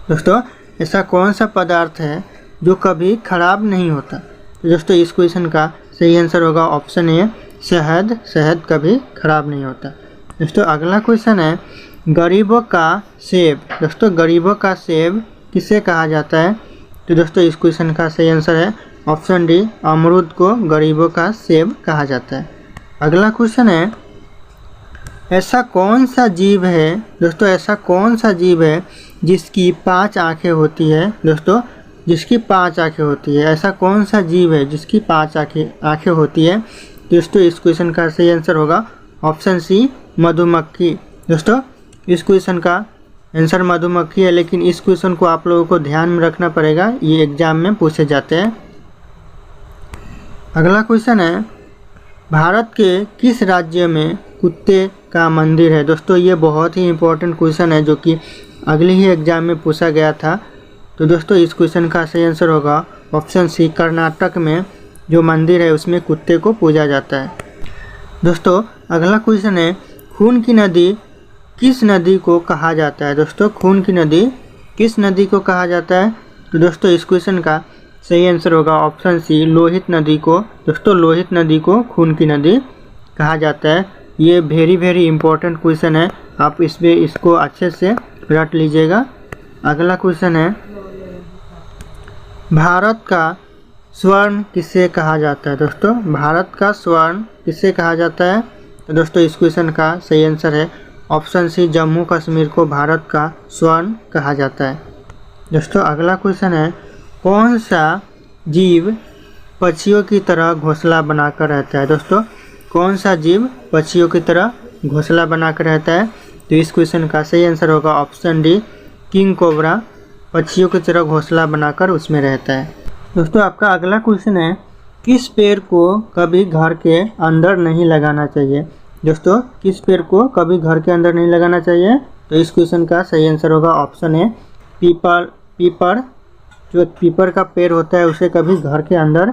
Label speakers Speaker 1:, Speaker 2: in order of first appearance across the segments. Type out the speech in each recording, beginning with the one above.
Speaker 1: दोस्तों ऐसा कौन सा पदार्थ है जो कभी खराब नहीं होता? तो दोस्तों इस क्वेश्चन का सही आंसर होगा ऑप्शन ए, शहद। शहद कभी खराब नहीं होता। दोस्तों अगला क्वेश्चन है गरीबों का सेब। दोस्तों गरीबों का सेब किसे कहा जाता है? तो दोस्तों इस क्वेश्चन का सही आंसर है ऑप्शन डी, अमरूद को गरीबों का सेब कहा जाता है। अगला क्वेश्चन है ऐसा कौन सा जीव है? दोस्तों ऐसा कौन सा जीव है जिसकी 5 आँखें होती है? दोस्तों जिसकी 5 आँखें होती है, ऐसा कौन सा जीव है जिसकी 5 आँखें होती है? दोस्तों इस क्वेश्चन का सही आंसर होगा ऑप्शन सी, मधुमक्खी। दोस्तों इस क्वेश्चन का आंसर मधुमक्खी है, लेकिन इस क्वेश्चन को आप लोगों को ध्यान में रखना पड़ेगा, ये एग्जाम में पूछे जाते हैं। अगला क्वेश्चन है भारत के किस राज्य में कुत्ते का मंदिर है? दोस्तों ये बहुत ही इम्पोर्टेंट क्वेश्चन है जो कि अगले ही एग्जाम में पूछा गया था। तो दोस्तों इस क्वेश्चन का सही आंसर होगा ऑप्शन सी, कर्नाटक में जो मंदिर है उसमें कुत्ते को पूजा जाता है। दोस्तों अगला क्वेश्चन है खून की नदी किस नदी को कहा जाता है? दोस्तों खून की नदी किस नदी को कहा जाता है? तो दोस्तों इस क्वेश्चन का सही आंसर होगा ऑप्शन सी, लोहित नदी को। दोस्तों लोहित नदी को खून की नदी कहा जाता है। ये वेरी इंपॉर्टेंट क्वेश्चन है, आप इसको अच्छे से रट लीजिएगा। अगला क्वेश्चन है भारत का स्वर्ण किसे कहा जाता है? दोस्तों भारत का स्वर्ण किसे कहा जाता है? तो दोस्तों इस क्वेश्चन का सही आंसर है ऑप्शन सी, जम्मू कश्मीर को भारत का स्वर्ण कहा जाता है। दोस्तों अगला क्वेश्चन है कौन सा जीव पक्षियों की तरह घोंसला बनाकर रहता है? दोस्तों कौन सा जीव पक्षियों की तरह घोंसला बनाकर रहता है? तो इस क्वेश्चन का सही आंसर होगा ऑप्शन डी, किंग कोबरा पक्षियों की तरह घोंसला बनाकर उसमें रहता है। दोस्तों आपका अगला क्वेश्चन है किस पेड़ को कभी घर के अंदर नहीं लगाना चाहिए? दोस्तों किस पेड़ को कभी घर के अंदर नहीं लगाना चाहिए? तो इस क्वेश्चन का सही आंसर होगा ऑप्शन ए, पीपल। जो पीपल का पेड़ होता है उसे कभी घर के अंदर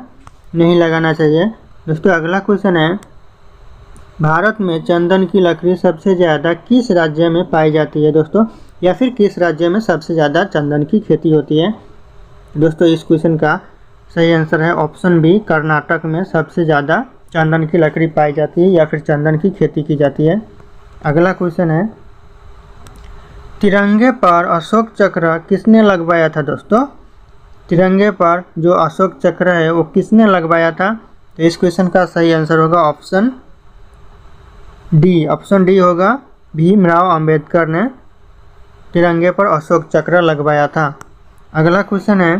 Speaker 1: नहीं लगाना चाहिए। दोस्तों अगला क्वेश्चन है भारत में चंदन की लकड़ी सबसे ज़्यादा किस राज्य में पाई जाती है? दोस्तों या फिर किस राज्य में सबसे ज़्यादा चंदन की खेती होती है? दोस्तों इस क्वेश्चन का सही आंसर है ऑप्शन बी, कर्नाटक में सबसे ज़्यादा चंदन की लकड़ी पाई जाती है या फिर चंदन की खेती की जाती है। अगला क्वेश्चन है तिरंगे पर अशोक चक्र किसने लगवाया था? दोस्तों तिरंगे पर जो अशोक चक्र है वो किसने लगवाया था? तो इस क्वेश्चन का सही आंसर होगा ऑप्शन डी होगा, भीमराव अंबेडकर ने तिरंगे पर अशोक चक्र लगवाया था। अगला क्वेश्चन है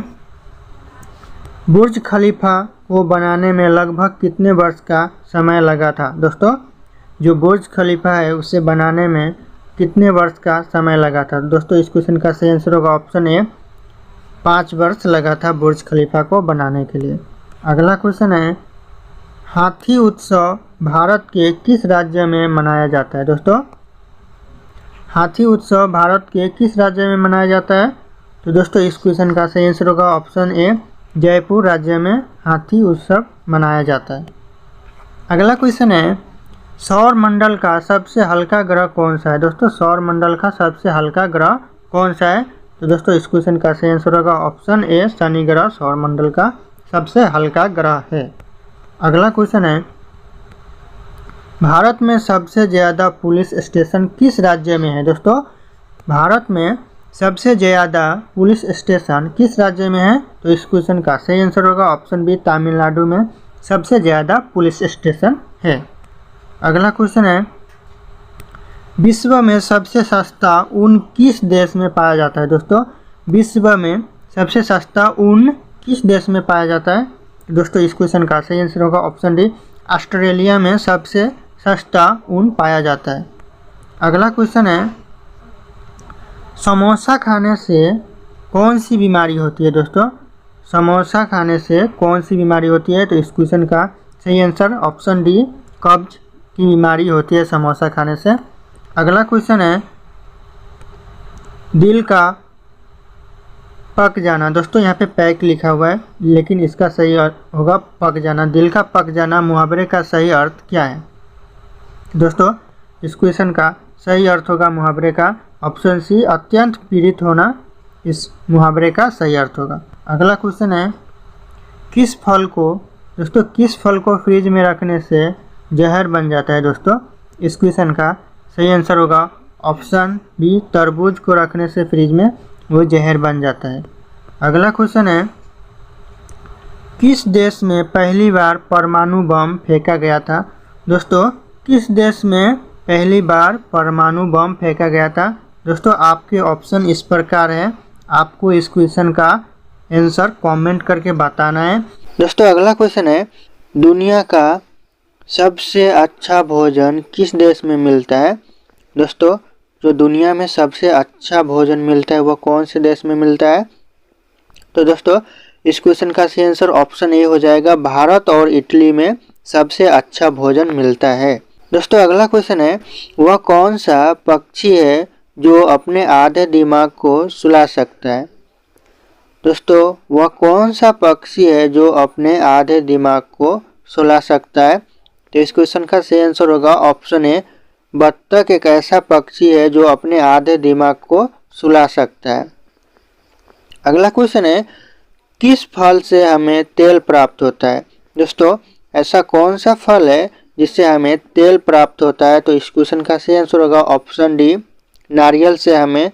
Speaker 1: बुर्ज खलीफा को बनाने में लगभग कितने वर्ष का समय लगा था? दोस्तों जो बुर्ज खलीफा है उसे बनाने में कितने वर्ष का समय लगा था? दोस्तों इस क्वेश्चन का सही आंसर होगा ऑप्शन ए, 5 वर्ष लगा था बुर्ज खलीफा को बनाने के लिए। अगला क्वेश्चन है हाथी उत्सव भारत के किस राज्य में मनाया जाता है? दोस्तों हाथी उत्सव भारत के किस राज्य में मनाया जाता है? तो दोस्तों इस क्वेश्चन का सही आंसर होगा ऑप्शन ए, जयपुर राज्य में हाथी उत्सव मनाया जाता है। अगला क्वेश्चन है सौर मंडल का सबसे हल्का ग्रह कौन सा है? दोस्तों सौर मंडल का सबसे हल्का ग्रह कौन सा है? तो दोस्तों इस क्वेश्चन का सही आंसर होगा ऑप्शन ए, शनि ग्रह सौर मंडल का सबसे हल्का ग्रह है। अगला क्वेश्चन है भारत में सबसे ज़्यादा पुलिस स्टेशन किस राज्य में है? दोस्तों भारत में सबसे ज़्यादा पुलिस स्टेशन किस राज्य में है? तो इस क्वेश्चन का सही आंसर होगा ऑप्शन बी, तमिलनाडु में सबसे ज़्यादा पुलिस स्टेशन है। अगला क्वेश्चन है विश्व में सबसे सस्ता ऊन किस देश में पाया जाता है? दोस्तों विश्व में सबसे सस्ता ऊन किस देश में पाया जाता है? दोस्तों इस क्वेश्चन का सही आंसर होगा ऑप्शन डी, ऑस्ट्रेलिया में सबसे सस्ता ऊन पाया जाता है। अगला क्वेश्चन है समोसा खाने से कौन सी बीमारी होती है? दोस्तों समोसा खाने से कौन सी बीमारी होती है? तो इस क्वेश्चन का सही आंसर ऑप्शन डी, कब्ज की बीमारी होती है समोसा खाने से। अगला क्वेश्चन है दिल का पक जाना। दोस्तों यहाँ पे पैक लिखा हुआ है लेकिन इसका सही होगा पक जाना। दिल का पक जाना मुहावरे का सही अर्थ क्या है? दोस्तों इस क्वेश्चन का सही अर्थ होगा मुहावरे का ऑप्शन सी, अत्यंत पीड़ित होना इस मुहावरे का सही अर्थ होगा। अगला क्वेश्चन है, किस फल को फ्रिज में रखने से जहर बन जाता है। दोस्तों इस क्वेश्चन का सही आंसर होगा ऑप्शन बी, तरबूज को रखने से फ्रिज में वो जहर बन जाता है। अगला क्वेश्चन है, किस देश में पहली बार परमाणु बम फेंका गया था। दोस्तों किस देश में पहली बार परमाणु बम फेंका गया था। दोस्तों आपके ऑप्शन इस प्रकार है, आपको इस क्वेश्चन का आंसर कमेंट करके बताना है। दोस्तों अगला क्वेश्चन है, दुनिया का सबसे अच्छा भोजन किस देश में मिलता है। दोस्तों जो दुनिया में सबसे अच्छा भोजन मिलता है वह कौन से देश में मिलता है। तो दोस्तों इस क्वेश्चन का सही आंसर ऑप्शन ए हो जाएगा, भारत और इटली में सबसे अच्छा भोजन मिलता है। दोस्तों अगला क्वेश्चन है, वह कौन सा पक्षी है जो अपने आधे दिमाग को सुला सकता है। दोस्तों वह कौन सा पक्षी है जो अपने आधे दिमाग को सुला सकता है। तो इस क्वेश्चन का सही आंसर होगा ऑप्शन ए, बत्तख एक ऐसा पक्षी है जो अपने आधे दिमाग को सुला सकता है। अगला क्वेश्चन है, किस फल से हमें तेल प्राप्त होता है। दोस्तों ऐसा कौन सा फल है जिससे हमें तेल प्राप्त होता है। तो इस क्वेश्चन का सही आंसर होगा ऑप्शन डी, नारियल से हमें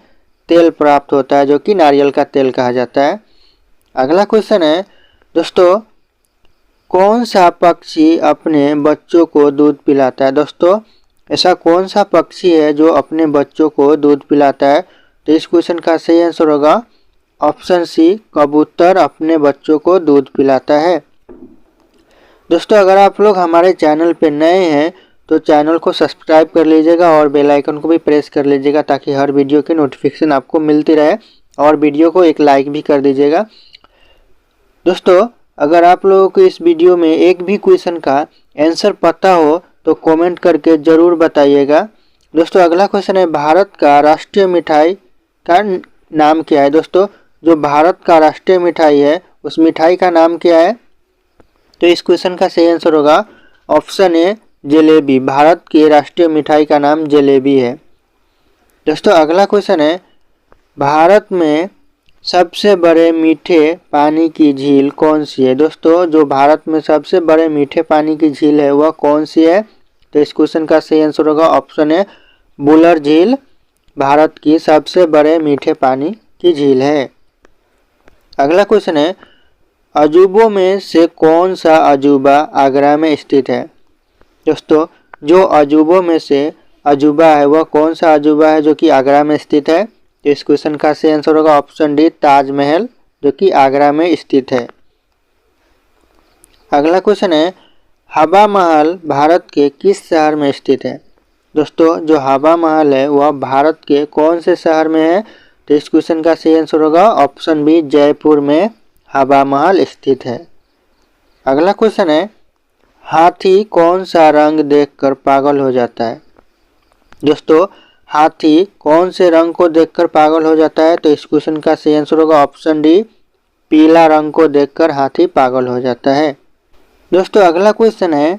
Speaker 1: तेल प्राप्त होता है जो कि नारियल का तेल कहा जाता है। अगला क्वेश्चन है, दोस्तों कौन सा पक्षी अपने बच्चों को दूध पिलाता है। दोस्तों ऐसा कौन सा पक्षी है जो अपने बच्चों को दूध पिलाता है। तो इस क्वेश्चन का सही आंसर होगा ऑप्शन सी, कबूतर अपने बच्चों को दूध पिलाता है। दोस्तों अगर आप लोग हमारे चैनल पे नए हैं तो चैनल को सब्सक्राइब कर लीजिएगा और बेल आइकन को भी प्रेस कर लीजिएगा ताकि हर वीडियो की नोटिफिकेशन आपको मिलती रहे, और वीडियो को एक लाइक भी कर दीजिएगा। दोस्तों अगर आप लोगों को इस वीडियो में एक भी क्वेश्चन का आंसर पता हो तो कमेंट करके ज़रूर बताइएगा। दोस्तों अगला क्वेश्चन है, भारत का राष्ट्रीय मिठाई का नाम क्या है। दोस्तों जो भारत का राष्ट्रीय मिठाई है उस मिठाई का नाम क्या है। तो इस क्वेश्चन का सही आंसर होगा ऑप्शन ए, जलेबी। भारत की राष्ट्रीय मिठाई का नाम जलेबी है। दोस्तों अगला क्वेश्चन है, भारत में सबसे बड़े मीठे पानी की झील कौन सी है। दोस्तों जो भारत में सबसे बड़े मीठे पानी की झील है वह कौन सी है। तो इस क्वेश्चन का सही आंसर होगा ऑप्शन ए, बुलर झील भारत की सबसे बड़े मीठे पानी की झील है। अगला क्वेश्चन है, अजूबों में से कौन सा अजूबा आगरा में स्थित है। दोस्तों जो अजूबों में से अजूबा है वह कौन सा अजूबा है जो कि आगरा में स्थित है। तो इस क्वेश्चन का सही आंसर होगा ऑप्शन डी, ताजमहल जो कि आगरा में स्थित है। अगला क्वेश्चन है, हवा महल भारत के किस शहर में स्थित है। दोस्तों जो हवा महल है वह भारत के कौन से शहर में है। तो इस क्वेश्चन का सही आंसर होगा ऑप्शन बी, जयपुर में हवा महल स्थित है। अगला क्वेश्चन है, हाथी कौन सा रंग देखकर पागल हो जाता है। दोस्तों हाथी कौन से रंग को देखकर पागल हो जाता है। तो इस क्वेश्चन का सही आंसर होगा ऑप्शन डी, पीला रंग को देखकर हाथी पागल हो जाता है। दोस्तों अगला क्वेश्चन है,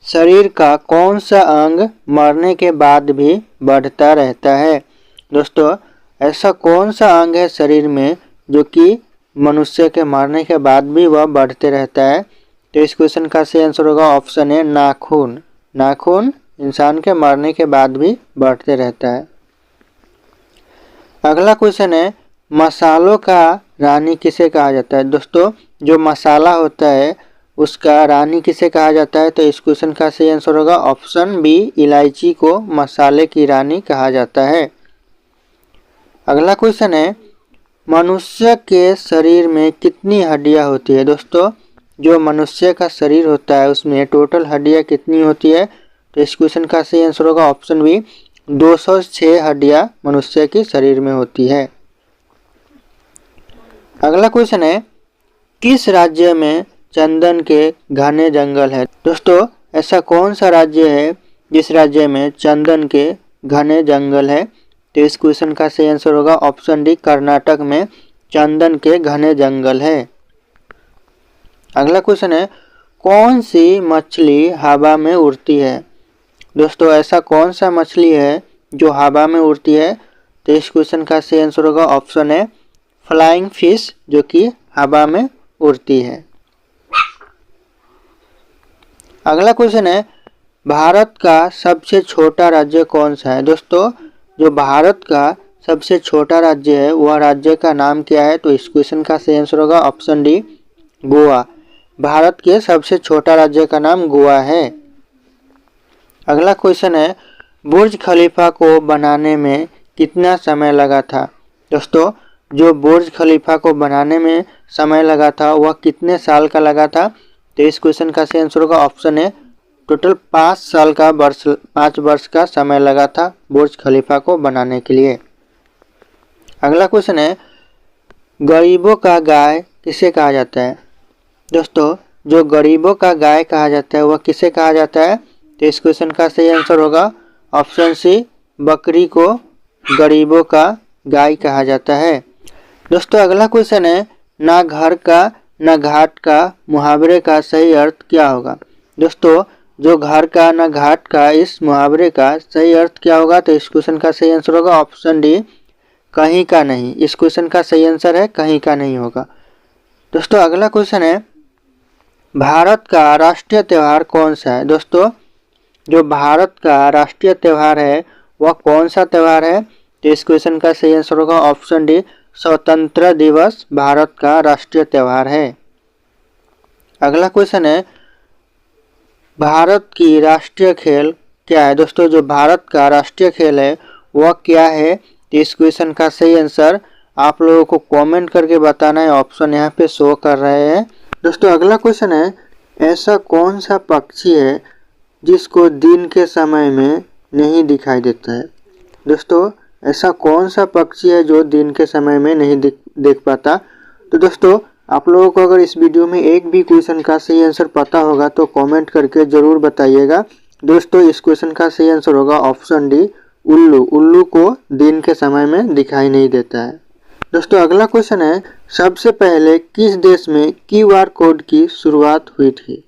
Speaker 1: शरीर का कौन सा अंग मरने के बाद भी बढ़ता रहता है। दोस्तों ऐसा कौन सा अंग है शरीर में जो कि मनुष्य के मरने के बाद भी वह बढ़ते रहता है। तो इस क्वेश्चन का सही आंसर होगा ऑप्शन ए, नाखून। नाखून इंसान के मरने के बाद भी बढ़ते रहता है। अगला क्वेश्चन है, मसालों का रानी किसे कहा जाता है। दोस्तों जो मसाला होता है उसका रानी किसे कहा जाता है। तो इस क्वेश्चन का सही आंसर होगा ऑप्शन बी, इलायची को मसाले की रानी कहा जाता है। अगला क्वेश्चन है, मनुष्य के शरीर में कितनी हड्डियां होती है। दोस्तों जो मनुष्य का शरीर होता है उसमें टोटल हड्डियां कितनी होती है। तो इस क्वेश्चन का सही आंसर होगा ऑप्शन बी, 206 हड्डियां मनुष्य के शरीर में होती है। अगला क्वेश्चन है, किस राज्य में चंदन के घने जंगल है। दोस्तों ऐसा कौन सा राज्य है जिस राज्य में चंदन के घने जंगल है। तो इस क्वेश्चन का सही आंसर होगा ऑप्शन डी, कर्नाटक में चंदन के घने जंगल है। अगला क्वेश्चन है, कौन सी मछली हवा में उड़ती है। दोस्तों ऐसा कौन सा मछली है जो हवा में उड़ती है। तो इस क्वेश्चन का सही आंसर होगा ऑप्शन ए, फ्लाइंग फिश जो कि हवा में उड़ती है। अगला क्वेश्चन है भारत का सबसे छोटा राज्य कौन सा है। दोस्तों जो भारत का सबसे छोटा राज्य है वह राज्य का नाम क्या है, तो इस क्वेश्चन का सही आंसर होगा ऑप्शन डी गोवा। भारत के सबसे छोटा राज्य का नाम गोवा है। अगला क्वेश्चन है बुर्ज खलीफा को बनाने में कितना समय लगा था। दोस्तों जो बुर्ज खलीफा को बनाने में समय लगा था वह कितने साल का लगा था, तो इस क्वेश्चन का सही आंसर होगा ऑप्शन है टोटल 5 वर्ष का समय लगा था बुर्ज खलीफा को बनाने के लिए। अगला क्वेश्चन है गरीबों का गाय किसे कहा जाता है। दोस्तों जो गरीबों का गाय कहा जाता है वह किसे कहा जाता है, तो इस क्वेश्चन का सही आंसर होगा ऑप्शन सी बकरी को गरीबों का गाय कहा जाता है। दोस्तों अगला क्वेश्चन है ना घर का ना घाट का मुहावरे का सही अर्थ क्या होगा। दोस्तों जो घर का ना घाट का इस मुहावरे का सही अर्थ क्या होगा, तो इस क्वेश्चन का सही आंसर होगा ऑप्शन डी कहीं का नहीं। इस क्वेश्चन का सही आंसर है कहीं का नहीं होगा। दोस्तों अगला क्वेश्चन है भारत का राष्ट्रीय त्यौहार कौन सा है। दोस्तों जो भारत का राष्ट्रीय त्यौहार है वह कौन सा त्यौहार है, तो इस क्वेश्चन का सही आंसर होगा ऑप्शन डी स्वतंत्रता दिवस भारत का राष्ट्रीय त्यौहार है। अगला क्वेश्चन है भारत की राष्ट्रीय खेल क्या है। दोस्तों जो भारत का राष्ट्रीय खेल है वह क्या है, तो इस क्वेश्चन का सही आंसर आप लोगों को कमेंट करके बताना है। ऑप्शन यहाँ पे शो कर रहे हैं। दोस्तों अगला क्वेश्चन है ऐसा कौन सा पक्षी है जिसको दिन के समय में नहीं दिखाई देता है। दोस्तों ऐसा कौन सा पक्षी है जो दिन के समय में नहीं देख पाता। तो दोस्तों आप लोगों को अगर इस वीडियो में एक भी क्वेश्चन का सही आंसर पता होगा तो कमेंट करके ज़रूर बताइएगा। दोस्तों इस क्वेश्चन का सही आंसर होगा ऑप्शन डी उल्लू। उल्लू को दिन के समय में दिखाई नहीं देता है। दोस्तों अगला क्वेश्चन है सबसे पहले किस देश में QR कोड की शुरुआत हुई थी।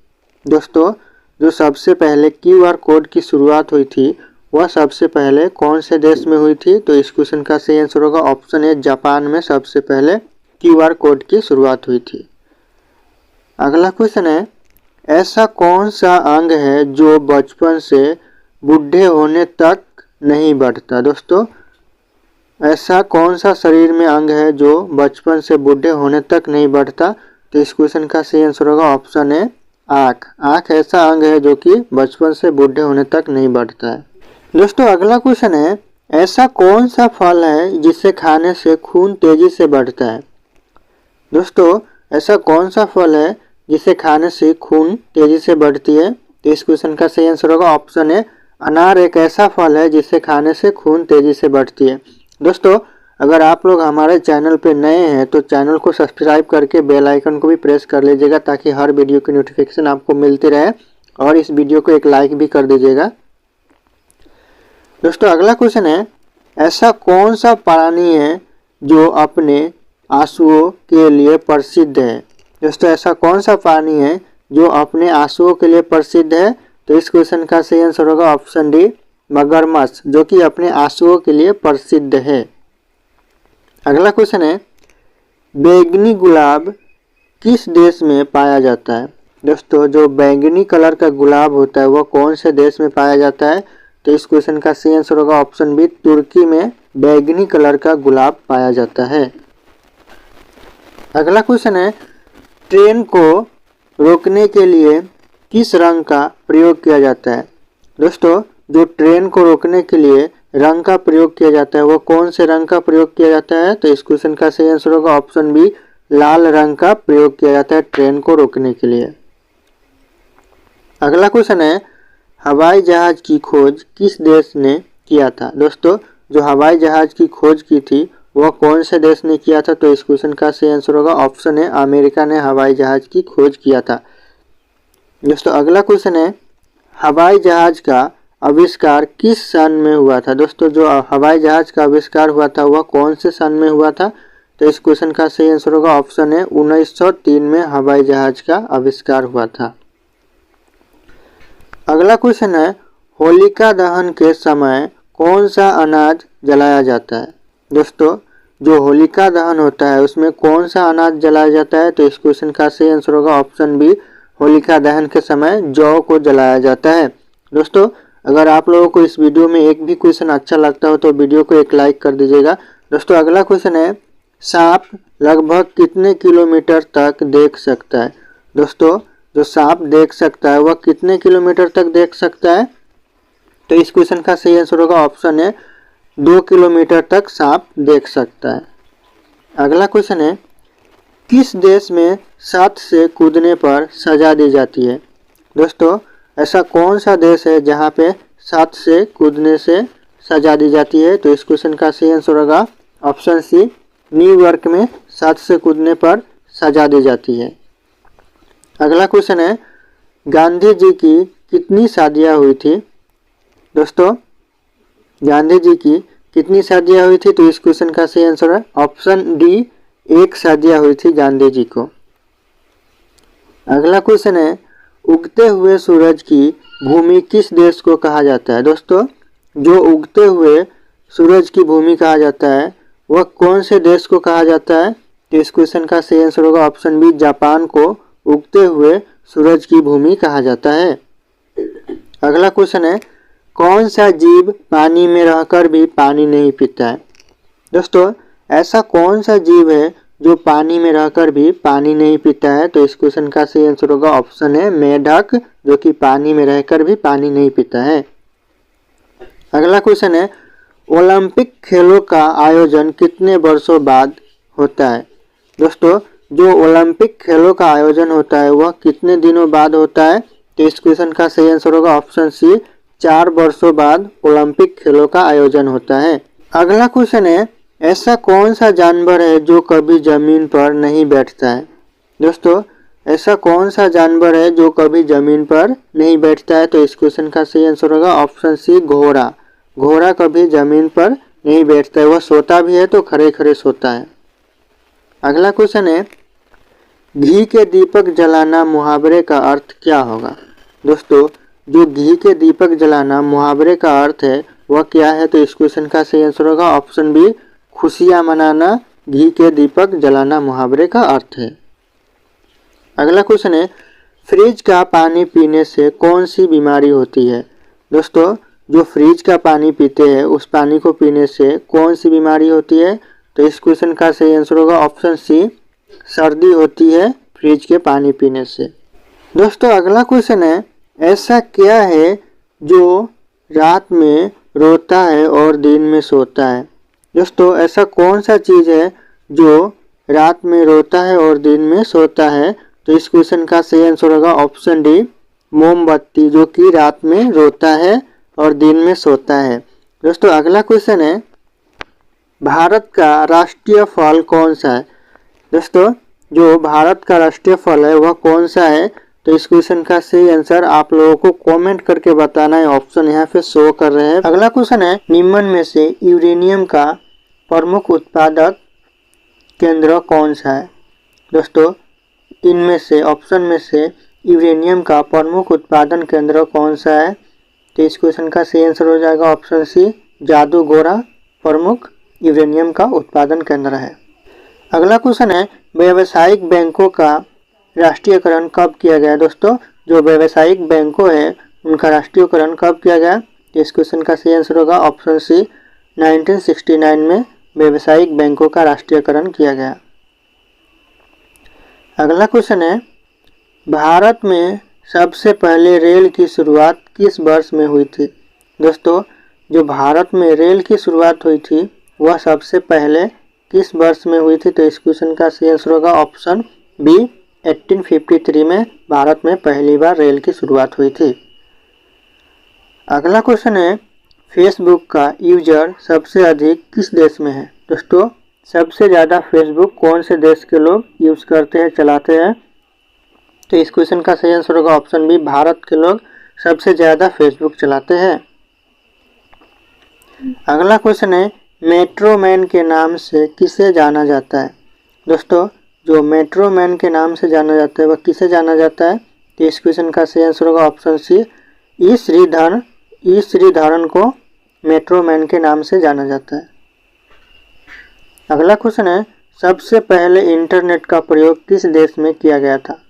Speaker 1: दोस्तों जो सबसे पहले QR कोड की शुरुआत हुई थी वह सबसे पहले कौन से देश में हुई थी, तो इस क्वेश्चन का सही आंसर होगा ऑप्शन ए जापान में सबसे पहले QR कोड की शुरुआत हुई थी। अगला क्वेश्चन है ऐसा कौन सा अंग है जो बचपन से बूढ़े होने तक नहीं बढ़ता। दोस्तों ऐसा कौन सा शरीर में अंग है जो बचपन से बूढ़े होने तक नहीं बढ़ता, तो इस क्वेश्चन का सही आंसर होगा ऑप्शन ए आँख। आँख ऐसा अंग है जो कि बचपन से बूढ़े होने तक नहीं बढ़ता है। दोस्तों अगला क्वेश्चन है ऐसा कौन सा फल है जिसे खाने से खून तेजी से बढ़ता है। दोस्तों ऐसा कौन सा फल है जिसे खाने से खून तेजी से बढ़ती है, तो इस क्वेश्चन का सही आंसर होगा ऑप्शन ए अनार एक ऐसा फल है जिसे खाने से खून तेजी से बढ़ती है। दोस्तों अगर आप लोग हमारे चैनल पे नए हैं तो चैनल को सब्सक्राइब करके बेल आइकन को भी प्रेस कर लीजिएगा ताकि हर वीडियो की नोटिफिकेशन आपको मिलती रहे, और इस वीडियो को एक लाइक भी कर दीजिएगा। दोस्तों अगला क्वेश्चन है ऐसा कौन सा प्राणी है जो अपने आंसुओं के लिए प्रसिद्ध है। दोस्तों ऐसा कौन सा प्राणी है जो अपने आंसुओं के लिए प्रसिद्ध है, तो इस क्वेश्चन का सही आंसर होगा ऑप्शन डी मगरमच्छ जो कि अपने आंसुओं के लिए प्रसिद्ध है। अगला क्वेश्चन है बैंगनी गुलाब किस देश में पाया जाता है। दोस्तों जो बैंगनी कलर का गुलाब होता है वह कौन से देश में पाया जाता है, तो इस क्वेश्चन का सही आंसर होगा ऑप्शन बी तुर्की में बैंगनी कलर का गुलाब पाया जाता है। अगला क्वेश्चन है ट्रेन को रोकने के लिए किस रंग का प्रयोग किया जाता है। दोस्तों जो ट्रेन को रोकने के लिए रंग का प्रयोग किया जाता है वो कौन से रंग का प्रयोग किया जाता है, तो इस क्वेश्चन का सही आंसर होगा ऑप्शन बी लाल रंग का प्रयोग किया जाता है ट्रेन को रोकने के लिए। अगला क्वेश्चन है हवाई जहाज की खोज किस देश ने किया था। दोस्तों जो हवाई जहाज की खोज की थी वह कौन से देश ने किया था, तो इस क्वेश्चन का सही आंसर होगा ऑप्शन है अमेरिका ने हवाई जहाज की खोज किया था। दोस्तों अगला क्वेश्चन है हवाई जहाज का आविष्कार किस सन में हुआ था। दोस्तों जो हवाई जहाज का आविष्कार हुआ था वह कौन से सन में हुआ था, तो इस क्वेश्चन का सही आंसर होगा ऑप्शन है 1903 में हवाई जहाज का आविष्कार हुआ था। अगला क्वेश्चन है होलिका दहन के समय कौन सा अनाज जलाया जाता है। दोस्तों जो होलिका दहन होता है उसमें कौन सा अनाज जलाया जाता है? तो इस क्वेश्चन का सही आंसर होगा ऑप्शन बी, होलिका दहन के समय जौ को जलाया जाता है। दोस्तों अगर आप लोगों को इस वीडियो में एक भी क्वेश्चन अच्छा लगता हो तो वीडियो को एक लाइक कर दीजिएगा। दोस्तों अगला क्वेश्चन है, सांप लगभग कितने किलोमीटर तक देख सकता है? दोस्तों जो सांप देख सकता है वह कितने किलोमीटर तक देख सकता है? तो इस क्वेश्चन का सही आंसर होगा ऑप्शन है 2 किलोमीटर तक सांप देख सकता है। अगला क्वेश्चन है, किस देश में छत से कूदने पर सजा दी जाती है? दोस्तों ऐसा कौन सा देश है जहां पे छत से कूदने से सजा दी जाती है? तो इस क्वेश्चन का सही आंसर होगा ऑप्शन सी, न्यूयॉर्क में छत से कूदने पर सजा दी जाती है। अगला क्वेश्चन है, गांधी जी की कितनी शादियां हुई थी? दोस्तों गांधी जी की कितनी शादियां हुई थी? तो इस क्वेश्चन का सही आंसर है ऑप्शन डी, 1 शादियां हुई थी गांधी जी को। अगला क्वेश्चन है, उगते हुए सूरज की भूमि किस देश को कहा जाता है? दोस्तों जो उगते हुए सूरज की भूमि कहा जाता है वह कौन से देश को कहा जाता है? तो इस क्वेश्चन का सही आंसर होगा ऑप्शन बी, जापान को उगते हुए सूरज की भूमि कहा जाता है। अगला क्वेश्चन है, कौन सा जीव पानी में रहकर भी पानी नहीं पीता है? दोस्तों ऐसा कौन सा जीव है जो पानी में रहकर भी पानी नहीं पीता है? तो इस क्वेश्चन का सही आंसर होगा ऑप्शन है मेढक, जो कि पानी में रहकर भी पानी नहीं पीता है। अगला क्वेश्चन है, ओलंपिक खेलों का आयोजन कितने वर्षों बाद होता है? दोस्तों जो ओलंपिक खेलों का आयोजन होता है वह कितने दिनों बाद होता है? तो इस क्वेश्चन का सही आंसर होगा ऑप्शन सी, 4 वर्षों बाद ओलंपिक खेलों का आयोजन होता है। अगला क्वेश्चन है, ऐसा कौन सा जानवर है जो कभी जमीन पर नहीं बैठता है? दोस्तों ऐसा कौन सा जानवर है जो कभी जमीन पर नहीं बैठता है? तो इस क्वेश्चन का सही आंसर होगा ऑप्शन सी, घोड़ा। घोड़ा कभी जमीन पर नहीं बैठता है, वह सोता भी है तो खड़े खड़े सोता है। अगला क्वेश्चन है, घी के दीपक जलाना मुहावरे का अर्थ क्या होगा? दोस्तों जो घी के दीपक जलाना मुहावरे का अर्थ है वह क्या है? तो इस क्वेश्चन का सही आंसर होगा ऑप्शन बी, खुशियां मनाना घी के दीपक जलाना मुहावरे का अर्थ है। अगला क्वेश्चन है, फ्रिज का पानी पीने से कौन सी बीमारी होती है? दोस्तों जो फ्रिज का पानी पीते हैं उस पानी को पीने से कौन सी बीमारी होती है? तो इस क्वेश्चन का सही आंसर होगा ऑप्शन सी, सर्दी होती है फ्रिज के पानी पीने से। दोस्तों अगला क्वेश्चन है, ऐसा क्या है जो रात में रोता है और दिन में सोता है? दोस्तों ऐसा कौन सा चीज़ है जो रात में रोता है और दिन में सोता है? तो इस क्वेश्चन का सही आंसर होगा ऑप्शन डी, मोमबत्ती, जो कि रात में रोता है और दिन में सोता है। दोस्तों अगला क्वेश्चन है, भारत का राष्ट्रीय फल कौन सा है? दोस्तों जो भारत का राष्ट्रीय फल है वह कौन सा है? तो इस क्वेश्चन का सही आंसर आप लोगों को कमेंट करके बताना है, ऑप्शन यहाँ पे शो कर रहे हैं। अगला क्वेश्चन है, निम्न में से यूरेनियम का प्रमुख उत्पादक केंद्र कौन सा है? दोस्तों इनमें से ऑप्शन में से यूरेनियम का प्रमुख उत्पादन केंद्र कौन सा है? तो इस क्वेश्चन का सही आंसर हो जाएगा ऑप्शन सी, जादूगोरा प्रमुख यूरेनियम का उत्पादन केंद्र है। अगला क्वेश्चन है, व्यावसायिक बैंकों का राष्ट्रीयकरण कब किया गया? दोस्तों जो व्यावसायिक बैंकों है उनका राष्ट्रीयकरण कब किया गया? इस क्वेश्चन का सही आंसर होगा ऑप्शन सी, 1969 में व्यावसायिक बैंकों का राष्ट्रीयकरण किया गया। अगला क्वेश्चन है, भारत में सबसे पहले रेल की शुरुआत किस वर्ष में हुई थी? दोस्तों जो भारत में रेल की शुरुआत हुई थी वह सबसे पहले किस वर्ष में हुई थी? तो इस क्वेश्चन का सही आंसर होगा ऑप्शन बी, 1853 में भारत में पहली बार रेल की शुरुआत हुई थी। अगला क्वेश्चन है, फेसबुक का यूजर सबसे अधिक किस देश में है? दोस्तों सबसे ज़्यादा फेसबुक कौन से देश के लोग यूज़ करते हैं, चलाते हैं? तो इस क्वेश्चन का सही आंसर होगा ऑप्शन बी, भारत के लोग सबसे ज़्यादा फेसबुक चलाते हैं। अगला क्वेश्चन है, मेट्रो मैन के नाम से किसे जाना जाता है? दोस्तों जो मेट्रो मैन के नाम से जाना जाता है वह किसे जाना जाता है? तो इस क्वेश्चन का सही आंसर होगा ऑप्शन सी, ई श्रीधरन को मेट्रो मैन के नाम से जाना जाता है। अगला क्वेश्चन है, सबसे पहले इंटरनेट का प्रयोग किस देश में किया गया था?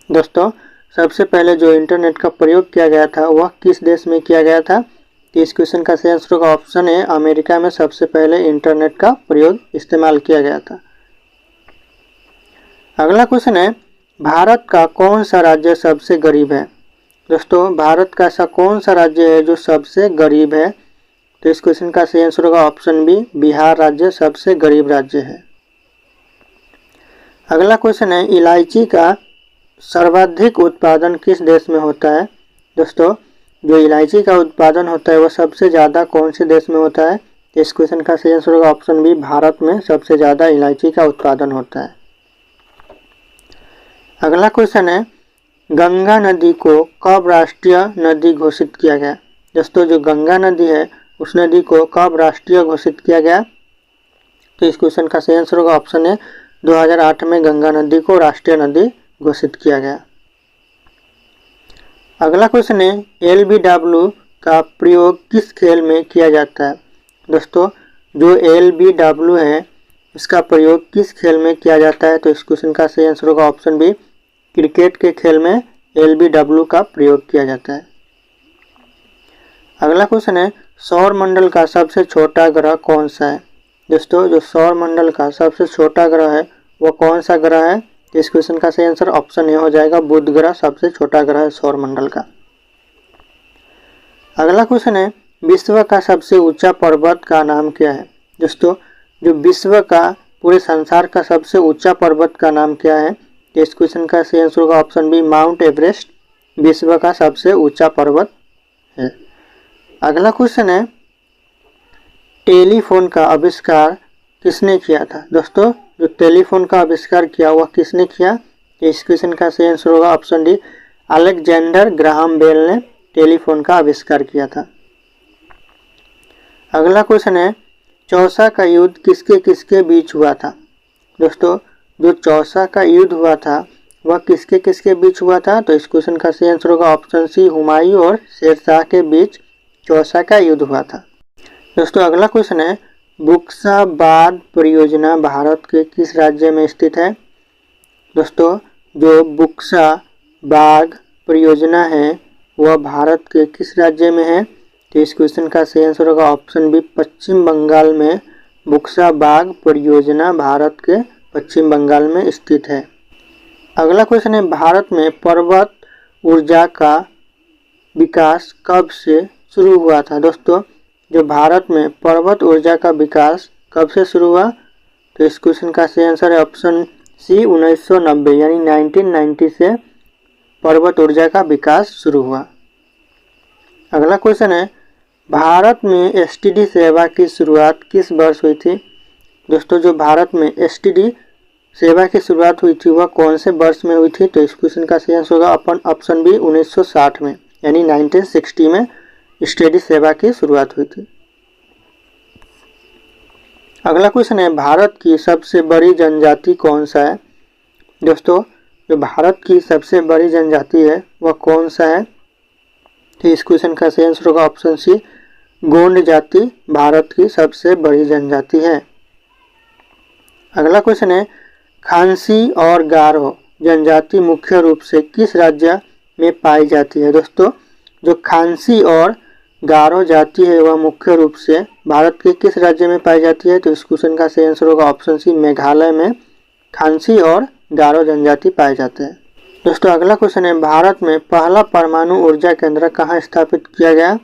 Speaker 1: दोस्तों, सबसे पहले जो इंटरनेट का प्रयोग किया गया था वह किस देश में किया गया था? तो इस क्वेश्चन का सही आंसर का ऑप्शन है अमेरिका में सबसे पहले इंटरनेट का प्रयोग इस्तेमाल किया गया था। अगला क्वेश्चन है, भारत का कौन सा राज्य सबसे गरीब है? दोस्तों, भारत का ऐसा कौन सा राज्य है जो सबसे गरीब है? तो इस क्वेश्चन का सही आंसर होगा ऑप्शन बी, बिहार राज्य सबसे गरीब राज्य है। अगला क्वेश्चन है, इलायची का सर्वाधिक उत्पादन किस देश में होता है? दोस्तों, जो इलायची का उत्पादन होता है वह सबसे ज़्यादा कौन से देश में होता है? इस क्वेश्चन का सही आंसर होगा ऑप्शन बी, भारत में सबसे ज़्यादा इलायची का उत्पादन होता है। अगला क्वेश्चन है, गंगा नदी को कब राष्ट्रीय नदी घोषित किया गया? दोस्तों, जो गंगा नदी है उस नदी को कब राष्ट्रीय घोषित किया गया? तो इस क्वेश्चन का सही आंसर होगा ऑप्शन है 2008 में गंगा नदी को राष्ट्रीय नदी घोषित किया गया। अगला क्वेश्चन है, LBW का प्रयोग किस खेल में किया जाता है? दोस्तों, जो LBW है इसका प्रयोग किस खेल में किया जाता है? तो इस क्वेश्चन का सही आंसर होगा ऑप्शन बी, क्रिकेट के खेल में LBW का प्रयोग किया जाता है। अगला क्वेश्चन है, सौर मंडल का सबसे छोटा ग्रह कौन सा है? दोस्तों, जो सौर मंडल का सबसे छोटा ग्रह है वह कौन सा ग्रह है? इस क्वेश्चन का सही आंसर ऑप्शन ए हो जाएगा, बुध ग्रह सबसे छोटा ग्रह है सौर मंडल का। अगला क्वेश्चन है, विश्व का सबसे ऊंचा पर्वत का नाम क्या है? दोस्तों, जो विश्व का पूरे संसार का सबसे ऊंचा पर्वत का नाम क्या है? इस क्वेश्चन का सही आंसर होगा ऑप्शन बी, माउंट एवरेस्ट विश्व का सबसे ऊंचा पर्वत है। अगला क्वेश्चन है, टेलीफोन का आविष्कार किसने किया था? दोस्तों, जो टेलीफोन का आविष्कार किया वह किसने किया? इस क्वेश्चन का सही आंसर होगा option D, Alexander Graham Bell ने टेलीफोन का आविष्कार किया था। अगला क्वेश्चन है, चौसा का युद्ध किसके किसके बीच हुआ था? दोस्तों, जो चौसा का युद्ध हुआ था वह किसके किसके बीच हुआ था? तो इस क्वेश्चन का सही आंसर होगा ऑप्शन सी, हुमायूं और शेरशाह के बीच चौसा का युद्ध हुआ था। दोस्तों, अगला क्वेश्चन है, बुक्सा बाग परियोजना भारत के किस राज्य में स्थित है? दोस्तों, जो बुक्सा बाग परियोजना है वह भारत के किस राज्य में है? तो इस क्वेश्चन का सही आंसर होगा ऑप्शन बी, पश्चिम बंगाल में बुक्सा बाग परियोजना भारत के पश्चिम बंगाल में स्थित है। अगला क्वेश्चन है, भारत में पर्वत ऊर्जा का विकास कब से शुरू हुआ था? दोस्तों, जो भारत में पर्वत ऊर्जा का विकास कब से शुरू हुआ? तो इस क्वेश्चन का सही आंसर है ऑप्शन सी, 1990 यानी 1990 से पर्वत ऊर्जा का विकास शुरू हुआ। अगला क्वेश्चन है, भारत में STD सेवा की शुरुआत किस वर्ष हुई थी? दोस्तों, जो भारत में STD सेवा की शुरुआत हुई थी वह कौन से वर्ष में हुई थी? तो इस क्वेश्चन का सही आंसर होगा ऑप्शन बी, 1960 में यानी 1960 में STD सेवा की शुरुआत हुई थी। अगला क्वेश्चन है, भारत की सबसे बड़ी जनजाति कौन सा है? दोस्तों, जो भारत की सबसे बड़ी जनजाति है वह कौन सा है? तो इस क्वेश्चन का सही आंसर होगा ऑप्शन सी, गोंड जाति भारत की सबसे बड़ी जनजाति है। अगला क्वेश्चन है, खांसी और गारो जनजाति मुख्य रूप से किस राज्य में पाई जाती है? दोस्तों, जो खांसी और गारो जाति है वह मुख्य रूप से भारत के किस राज्य में पाई जाती है? तो इस क्वेश्चन का सही आंसर होगा ऑप्शन सी, मेघालय में खांसी और गारो जनजाति पाए जाते हैं। दोस्तों, अगला क्वेश्चन है, भारत में पहला परमाणु ऊर्जा केंद्र कहाँ स्थापित किया गया?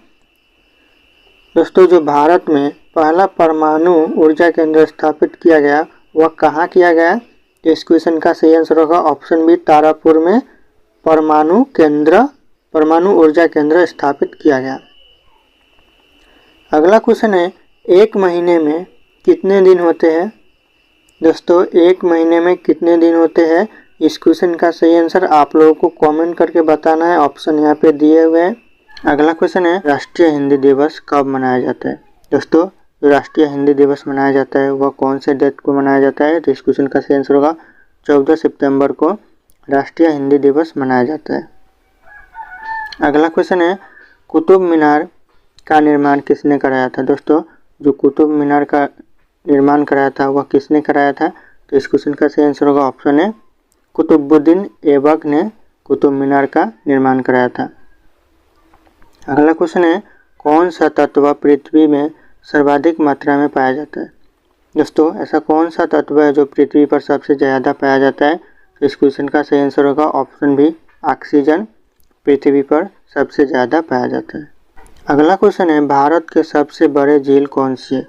Speaker 1: दोस्तों, जो भारत में पहला परमाणु ऊर्जा केंद्र स्थापित किया गया वह कहाँ किया गया? तो इस क्वेश्चन का सही आंसर होगा ऑप्शन बी, तारापुर में परमाणु ऊर्जा केंद्र स्थापित किया गया। अगला क्वेश्चन है, एक महीने में कितने दिन होते हैं? दोस्तों, एक महीने में कितने दिन होते हैं? इस क्वेश्चन का सही आंसर आप लोगों को कमेंट करके बताना है, ऑप्शन यहाँ पे दिए हुए हैं। अगला क्वेश्चन है, राष्ट्रीय हिंदी दिवस कब मनाया जाता है? दोस्तों, जो राष्ट्रीय हिंदी दिवस मनाया जाता है वह कौन से डेट को मनाया जाता है? तो इस क्वेश्चन का सही आंसर होगा 14 सितंबर को राष्ट्रीय हिंदी दिवस मनाया जाता है। अगला क्वेश्चन है, कुतुब मीनार का निर्माण किसने कराया था? दोस्तों, जो कुतुब मीनार का निर्माण कराया था वह किसने कराया था? तो इस क्वेश्चन का सही आंसर होगा ऑप्शन है कुतुबुद्दीन ऐबक ने कुतुब मीनार का निर्माण कराया था। अगला क्वेश्चन है कौन सा तत्व पृथ्वी में सर्वाधिक मात्रा में पाया जाता है? दोस्तों ऐसा कौन सा तत्व है जो पृथ्वी पर सबसे ज़्यादा पाया जाता है? तो इस क्वेश्चन का सही आंसर होगा ऑप्शन बी ऑक्सीजन पृथ्वी पर सबसे ज़्यादा पाया जाता है। अगला क्वेश्चन है भारत के सबसे बड़े झील कौन सी है?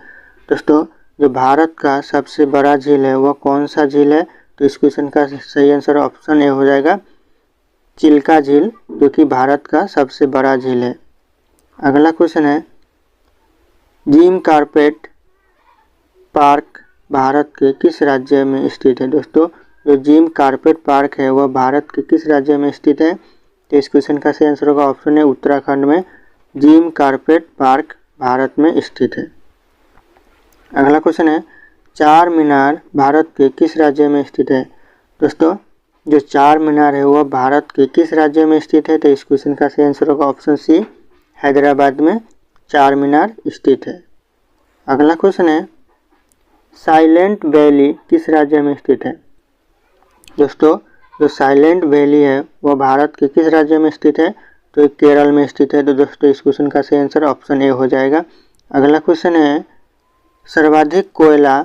Speaker 1: दोस्तों जो भारत का सबसे बड़ा झील है वह कौन सा झील है? तो इस क्वेश्चन का सही आंसर ऑप्शन ए हो जाएगा चिल्का झील, जो कि भारत का सबसे बड़ा झील है। अगला क्वेश्चन है जिम कॉर्बेट पार्क भारत के किस राज्य में स्थित है? दोस्तों जो जिम कॉर्बेट पार्क है वह भारत के किस राज्य में स्थित है? तो इस क्वेश्चन का सही आंसर होगा ऑप्शन है उत्तराखंड में जिम कॉर्बेट पार्क भारत में स्थित है। अगला क्वेश्चन है चार मीनार भारत के किस राज्य में स्थित है? दोस्तों जो चार मीनार है वह भारत के किस राज्य में स्थित है? तो इस क्वेश्चन का सही आंसर होगा ऑप्शन सी हैदराबाद में चार मीनार स्थित है। अगला क्वेश्चन है साइलेंट वैली किस राज्य में स्थित है? दोस्तों जो साइलेंट वैली है वह भारत के किस राज्य में स्थित है? तो ये केरल में स्थित है। तो दोस्तों इस क्वेश्चन का सही आंसर ऑप्शन ए हो जाएगा। अगला क्वेश्चन है सर्वाधिक कोयला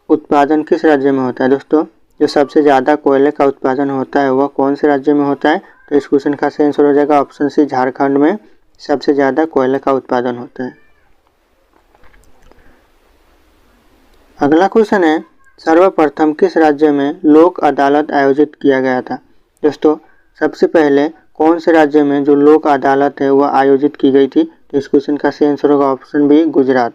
Speaker 1: उत्पादन किस राज्य में होता है? दोस्तों जो सबसे ज़्यादा कोयले का उत्पादन होता है वह कौन से राज्य में होता है? तो इस क्वेश्चन का सही आंसर हो जाएगा ऑप्शन सी झारखंड में सबसे ज़्यादा कोयले का उत्पादन होता है। अगला क्वेश्चन है सर्वप्रथम किस राज्य में लोक अदालत आयोजित किया गया था? दोस्तों सबसे पहले कौन से राज्य में जो लोक अदालत है वह आयोजित की गई थी? तो इस क्वेश्चन का सही आंसर होगा ऑप्शन बी गुजरात।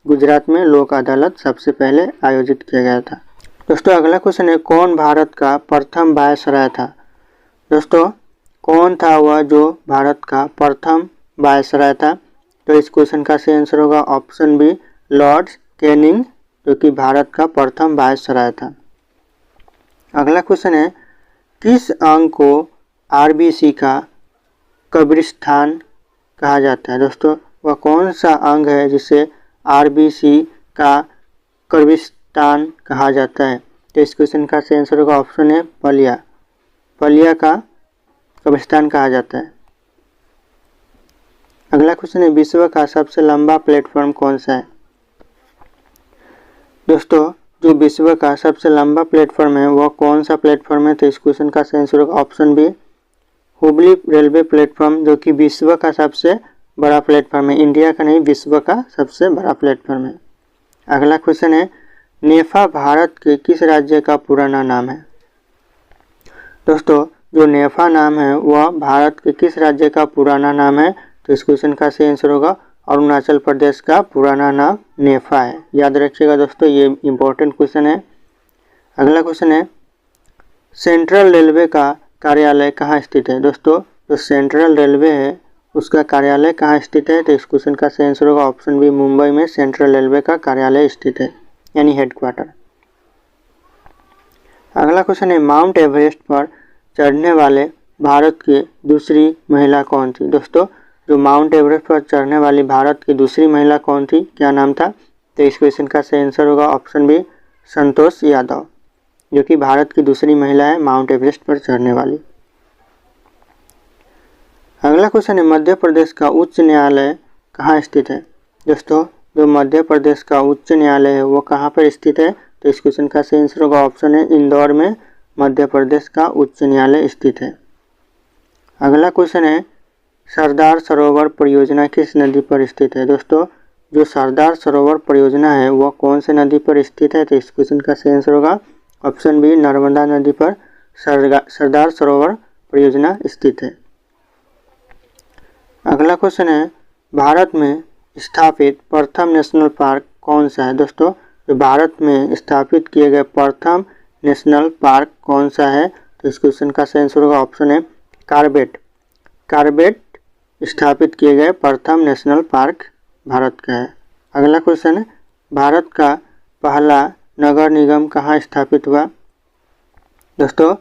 Speaker 1: गुजरात में लोक अदालत सबसे पहले आयोजित किया गया था। दोस्तों अगला क्वेश्चन है कौन भारत का प्रथम वायसराय था? दोस्तों कौन था वह जो भारत का प्रथम वायसराय था? तो इस क्वेश्चन का सही आंसर होगा ऑप्शन बी लॉर्ड कैनिंग, जो कि भारत का प्रथम वायसराय था। अगला क्वेश्चन है किस अंग को आरबीसी का कब्रिस्तान कहा जाता है? दोस्तों वह कौन सा अंग है जिसे आरबीसी का कब्रिस्तान कहा जाता है? तो इस क्वेश्चन का सही आंसर होगा ऑप्शन है पलिया। पलिया का कब्रिस्तान कहा जाता है। अगला क्वेश्चन है विश्व का सबसे लंबा प्लेटफॉर्म कौन सा है? दोस्तों जो विश्व का सबसे लंबा प्लेटफॉर्म है वह कौन सा प्लेटफॉर्म है? तो इस क्वेश्चन का सही आंसर होगा option B Hubli railway platform, जो कि विश्व का सबसे बड़ा प्लेटफॉर्म है। इंडिया का नहीं, विश्व का सबसे बड़ा प्लेटफॉर्म है। अगला क्वेश्चन है नेफा भारत के किस राज्य का पुराना नाम है? दोस्तों जो नेफा नाम है वह भारत के किस राज्य का पुराना नाम है? तो इस क्वेश्चन का सही आंसर होगा अरुणाचल प्रदेश का पुराना नाम नेफा है। याद रखिएगा दोस्तों, ये इम्पोर्टेंट क्वेश्चन है। अगला क्वेश्चन है सेंट्रल रेलवे का कार्यालय कहाँ स्थित है? दोस्तों जो सेंट्रल रेलवे है उसका कार्यालय कहाँ स्थित है? तो इस क्वेश्चन का सही आंसर होगा ऑप्शन बी मुंबई में सेंट्रल रेलवे का कार्यालय स्थित है, यानी हेडक्वार्टर। अगला क्वेश्चन है माउंट एवरेस्ट पर चढ़ने वाले भारत की दूसरी महिला कौन थी? दोस्तों जो माउंट एवरेस्ट पर चढ़ने वाली भारत की दूसरी महिला कौन थी, क्या नाम था? तो इस क्वेश्चन का सही आंसर होगा ऑप्शन बी संतोष यादव, जो कि भारत की दूसरी महिला है माउंट एवरेस्ट पर चढ़ने वाली। अगला क्वेश्चन है मध्य प्रदेश का उच्च न्यायालय कहाँ स्थित है? दोस्तों जो मध्य प्रदेश का उच्च न्यायालय है वो कहाँ पर स्थित है? तो इस क्वेश्चन का सही आंसर होगा ऑप्शन है इंदौर में मध्य प्रदेश का उच्च न्यायालय स्थित है। अगला क्वेश्चन है सरदार सरोवर परियोजना किस नदी पर स्थित है? दोस्तों जो सरदार सरोवर परियोजना है वह कौन से नदी पर स्थित है? तो इस क्वेश्चन का सही आंसर होगा ऑप्शन बी नर्मदा नदी पर सरदार सरोवर परियोजना स्थित है। अगला क्वेश्चन है भारत में स्थापित प्रथम नेशनल पार्क कौन सा है? दोस्तों जो भारत में स्थापित किए गए प्रथम नेशनल पार्क कौन सा है? तो इस क्वेश्चन का सही आंसर होगा ऑप्शन है कार्बेट। कार्बेट स्थापित किए गए प्रथम नेशनल पार्क भारत का है। अगला क्वेश्चन है भारत का पहला नगर निगम कहाँ स्थापित हुआ? दोस्तों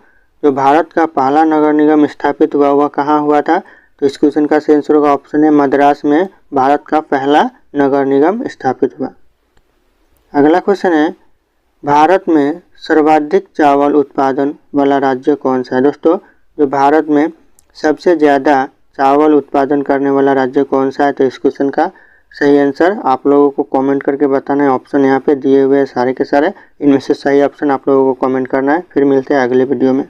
Speaker 1: जो भारत का पहला नगर निगम स्थापित हुआ वह कहाँ हुआ था? तो इस क्वेश्चन का सही आंसर होगा ऑप्शन है मद्रास में भारत का पहला नगर निगम स्थापित हुआ। अगला क्वेश्चन है, भारत में सर्वाधिक चावल उत्पादन वाला राज्य कौन सा है। दोस्तों, जो भारत में सबसे ज़्यादा चावल उत्पादन करने वाला राज्य कौन सा है, तो इस क्वेश्चन का सही आंसर आप लोगों को कमेंट करके बताना है। ऑप्शन यहाँ पे दिए हुए हैं सारे के सारे, इनमें से सही ऑप्शन आप लोगों को कमेंट करना है। फिर मिलते हैं अगले वीडियो में।